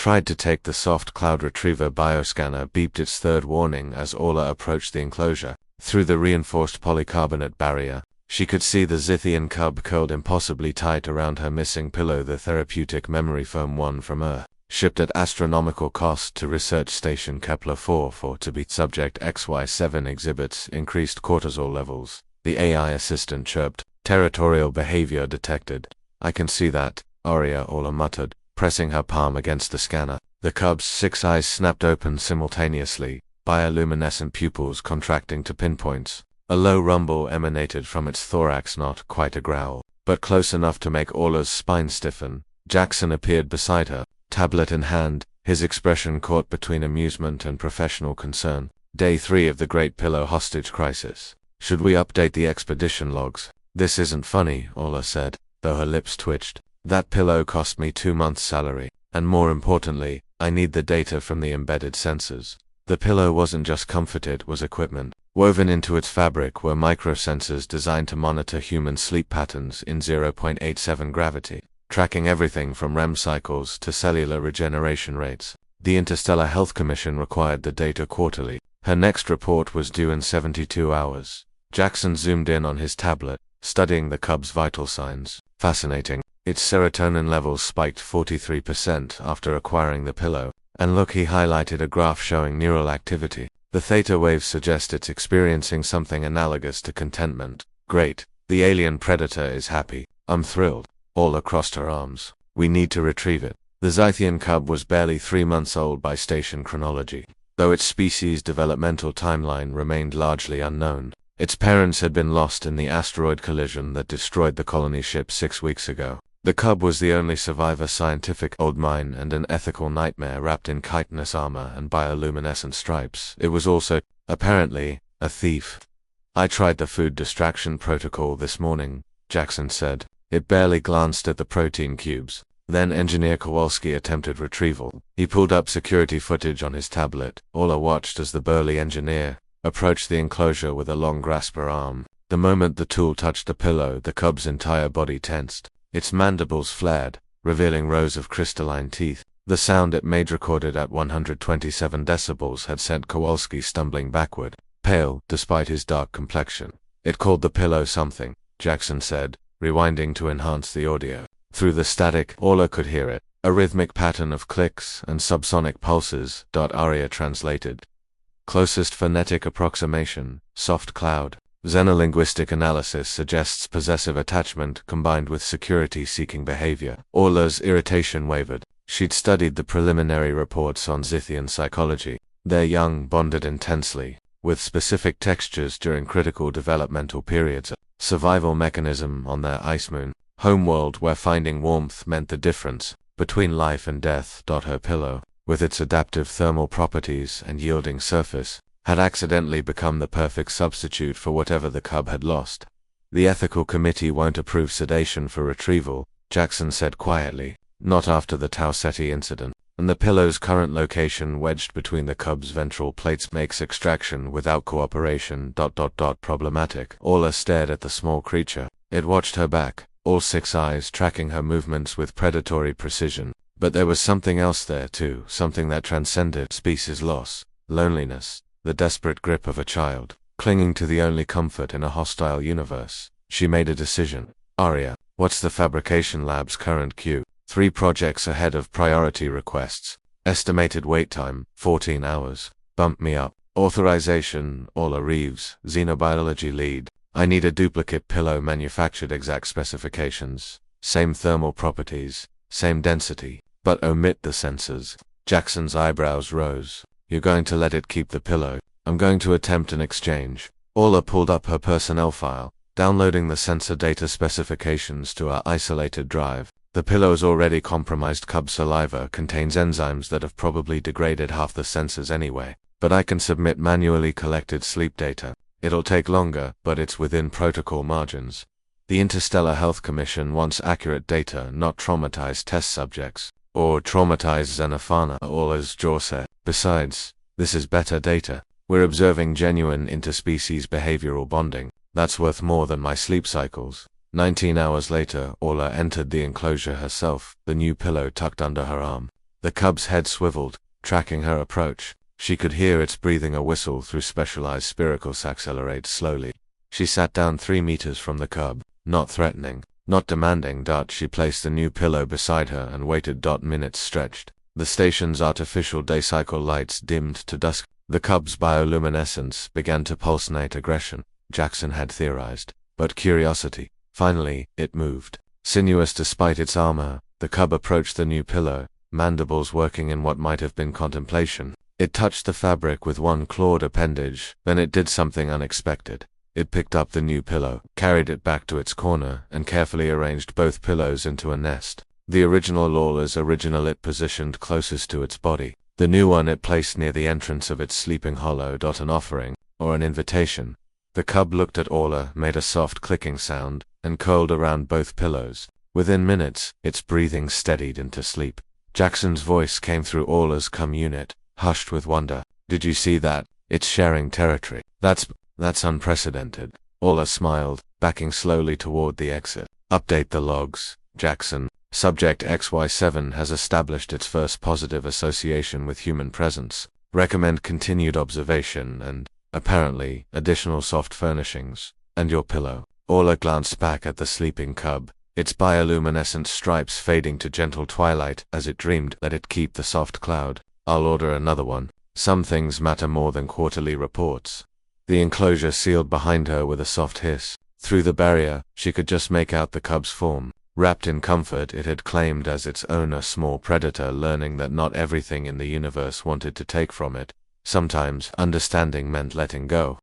tried to take the soft cloud retriever bioscanner beeped its third warning as Orla approached the enclosure. Through the reinforced polycarbonate barrier, she could see the Zithian cub curled impossibly tight around her missing pillow, the therapeutic memory foam one from Earth, shipped at astronomical cost to Research Station Kepler-4 for to be subject XY7 exhibits increased cortisol levels. The AI assistant chirped. Territorial behavior detected. I can see that, Orla muttered, pressing her palm against the scanner. The cub's 6 eyes snapped open simultaneously, bioluminescent pupils contracting to pinpoints. A low rumble emanated from its thorax, not quite a growl, but close enough to make Orla's spine stiffen. Jackson appeared beside her, tablet in hand, his expression caught between amusement and professional concern. Day 3 of the Great Pillow Hostage Crisis. Should we update the expedition logs? This isn't funny, Orla said, though her lips twitched. That pillow cost me 2 months' salary, and more importantly, I need the data from the embedded sensors. The pillow wasn't just comfort, it was equipment. Woven into its fabric were microsensors designed to monitor human sleep patterns in 0.87 gravity, tracking everything from REM cycles to cellular regeneration rates. The Interstellar Health Commission required the data quarterly. Her next report was due in 72 hours. Jackson zoomed in on his tablet, studying the cub's vital signs. Fascinating. Its serotonin levels spiked 43% after acquiring the pillow. And look, he highlighted a graph showing neural activity. The theta waves suggest it's experiencing something analogous to contentment. Great. The alien predator is happy. I'm thrilled. Orla crossed her arms. We need to retrieve it. The Zithian cub was barely 3 months old by station chronology, though its species' developmental timeline remained largely unknown. Its parents had been lost in the asteroid collision that destroyed the colony ship 6 weeks ago. The cub was the only survivor, scientific gold mine and an ethical nightmare wrapped in chitinous armor and bioluminescent stripes. It was also, apparently, a thief. I tried the food distraction protocol this morning, Jackson said. It barely glanced at the protein cubes. Then Engineer Kowalski attempted retrieval. He pulled up security footage on his tablet. Orla watched as the burly engineer approached the enclosure with a long grasper arm. The moment the tool touched the pillow, the cub's entire body tensed. Its mandibles flared, revealing rows of crystalline teeth. The sound it made, recorded at 127 decibels, had sent Kowalski stumbling backward, pale despite his dark complexion. It called the pillow something, Jackson said, rewinding to enhance the audio. Through the static, Orla could hear it, a rhythmic pattern of clicks and subsonic pulses. Aria translated. Closest phonetic approximation, soft cloud. Xenolinguistic analysis suggests possessive attachment combined with security-seeking behavior. Orla's irritation wavered. She'd studied the preliminary reports on Zithian psychology. Their young bonded intensely, with specific textures during critical developmental periods. A survival mechanism on their ice moon, homeworld where finding warmth meant the difference between life and death. Her pillow, with its adaptive thermal properties and yielding surface, had accidentally become the perfect substitute for whatever the cub had lost. The ethical committee won't approve sedation for retrieval, Jackson said quietly, not after the Tau Ceti incident, and the pillow's current location wedged between the cub's ventral plates makes extraction without cooperation ... problematic. Orla stared at the small creature. It watched her back, all 6 eyes tracking her movements with predatory precision. But there was something else there too, something that transcended species loss, loneliness, the desperate grip of a child, clinging to the only comfort in a hostile universe. She made a decision. Aria, what's the fabrication lab's current queue? 3 projects ahead of priority requests. Estimated wait time, 14 hours. Bump me up. Authorization, Orla Reeves, Xenobiology lead. I need a duplicate pillow manufactured exact specifications. Same thermal properties, same density, but omit the sensors. Jackson's eyebrows rose. You're going to let it keep the pillow? I'm going to attempt an exchange. Orla pulled up her personnel file, downloading the sensor data specifications to our isolated drive. The pillow's already compromised cub saliva contains enzymes that have probably degraded half the sensors anyway, but I can submit manually collected sleep data. It'll take longer, but it's within protocol margins. The Interstellar Health Commission wants accurate data, not traumatized test subjects, or traumatized xenofauna. Orla's jaw set. Besides, this is better data. We're observing genuine interspecies behavioral bonding. That's worth more than my sleep cycles. 19 hours later, Orla entered the enclosure herself, the new pillow tucked under her arm. The cub's head swiveled, tracking her approach. She could hear its breathing a whistle through specialized spiracles accelerate slowly. She sat down 3 meters from the cub, not threatening, not demanding. She placed the new pillow beside her and waited. Minutes stretched. The station's artificial day cycle lights dimmed to dusk. The cub's bioluminescence began to pulsate aggression, Jackson had theorized, but curiosity. Finally, it moved. Sinuous despite its armor, the cub approached the new pillow, mandibles working in what might have been contemplation. It touched the fabric with one clawed appendage, then it did something unexpected. It picked up the new pillow, carried it back to its corner, and carefully arranged both pillows into a nest. The original Lawler's original it positioned closest to its body. The new one it placed near the entrance of its sleeping hollow. An offering, or an invitation. The cub looked at Orla, made a soft clicking sound, and curled around both pillows. Within minutes, its breathing steadied into sleep. Jackson's voice came through Orla's cum unit, hushed with wonder. Did you see that? It's sharing territory. That's unprecedented. Orla smiled, backing slowly toward the exit. Update the logs, Jackson. Subject XY7 has established its first positive association with human presence. Recommend continued observation and, apparently, additional soft furnishings. And your pillow. Orla glanced back at the sleeping cub, its bioluminescent stripes fading to gentle twilight as it dreamed that it'd keep the soft cloud. I'll order another one. Some things matter more than quarterly reports. The enclosure sealed behind her with a soft hiss. Through the barrier, she could just make out the cub's form. Wrapped in comfort, it had claimed as its own a small predator, learning that not everything in the universe wanted to take from it. Sometimes, understanding meant letting go.